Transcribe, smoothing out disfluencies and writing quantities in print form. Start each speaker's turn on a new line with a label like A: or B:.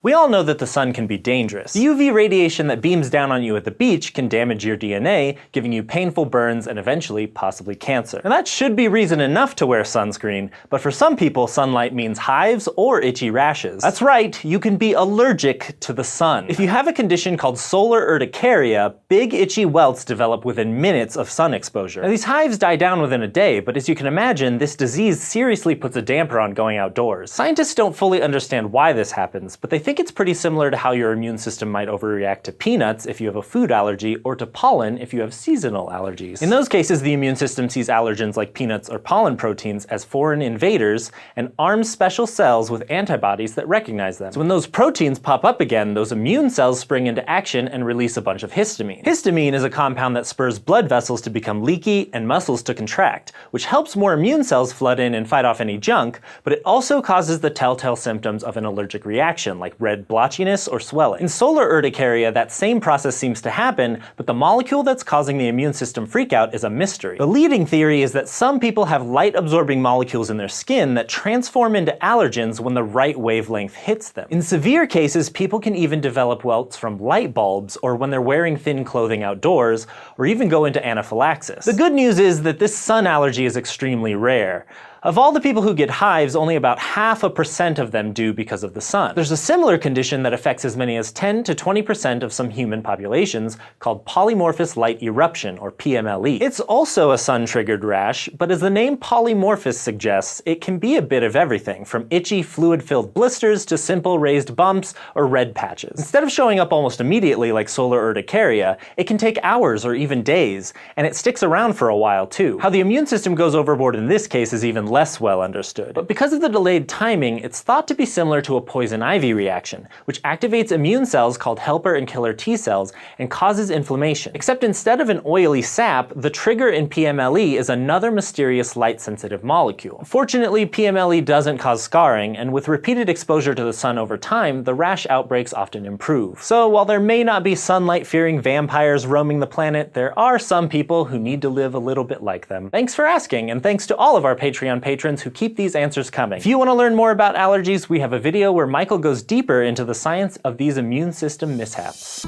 A: We all know that the sun can be dangerous. The UV radiation that beams down on you at the beach can damage your DNA, giving you painful burns and eventually possibly cancer. And that should be reason enough to wear sunscreen, but for some people sunlight means hives or itchy rashes. That's right, you can be allergic to the sun. If you have a condition called solar urticaria, big itchy welts develop within minutes of sun exposure. Now, these hives die down within a day, but as you can imagine, this disease seriously puts a damper on going outdoors. Scientists don't fully understand why this happens, but they think it's pretty similar to how your immune system might overreact to peanuts if you have a food allergy, or to pollen if you have seasonal allergies. In those cases, the immune system sees allergens like peanuts or pollen proteins as foreign invaders and arms special cells with antibodies that recognize them. So when those proteins pop up again, those immune cells spring into action and release a bunch of histamine. Histamine is a compound that spurs blood vessels to become leaky and muscles to contract, which helps more immune cells flood in and fight off any junk, but it also causes the telltale symptoms of an allergic reaction, like red blotchiness or swelling. In solar urticaria, that same process seems to happen, but the molecule that's causing the immune system freakout is a mystery. The leading theory is that some people have light-absorbing molecules in their skin that transform into allergens when the right wavelength hits them. In severe cases, people can even develop welts from light bulbs, or when they're wearing thin clothing outdoors, or even go into anaphylaxis. The good news is that this sun allergy is extremely rare. Of all the people who get hives, only about 0.5% of them do because of the sun. There's a similar condition that affects as many as 10 to 20% of some human populations called polymorphous light eruption, or PMLE. It's also a sun-triggered rash, but as the name polymorphous suggests, it can be a bit of everything, from itchy, fluid-filled blisters to simple raised bumps or red patches. Instead of showing up almost immediately like solar urticaria, it can take hours or even days, and it sticks around for a while too. How the immune system goes overboard in this case is even less well understood. But because of the delayed timing, it's thought to be similar to a poison ivy reaction, which activates immune cells called helper and killer T cells and causes inflammation. Except instead of an oily sap, the trigger in PMLE is another mysterious light-sensitive molecule. Fortunately, PMLE doesn't cause scarring, and with repeated exposure to the sun over time, the rash outbreaks often improve. So while there may not be sunlight-fearing vampires roaming the planet, there are some people who need to live a little bit like them. Thanks for asking, and thanks to all of our Patreon patrons who keep these answers coming. If you want to learn more about allergies, we have a video where Michael goes deeper into the science of these immune system mishaps.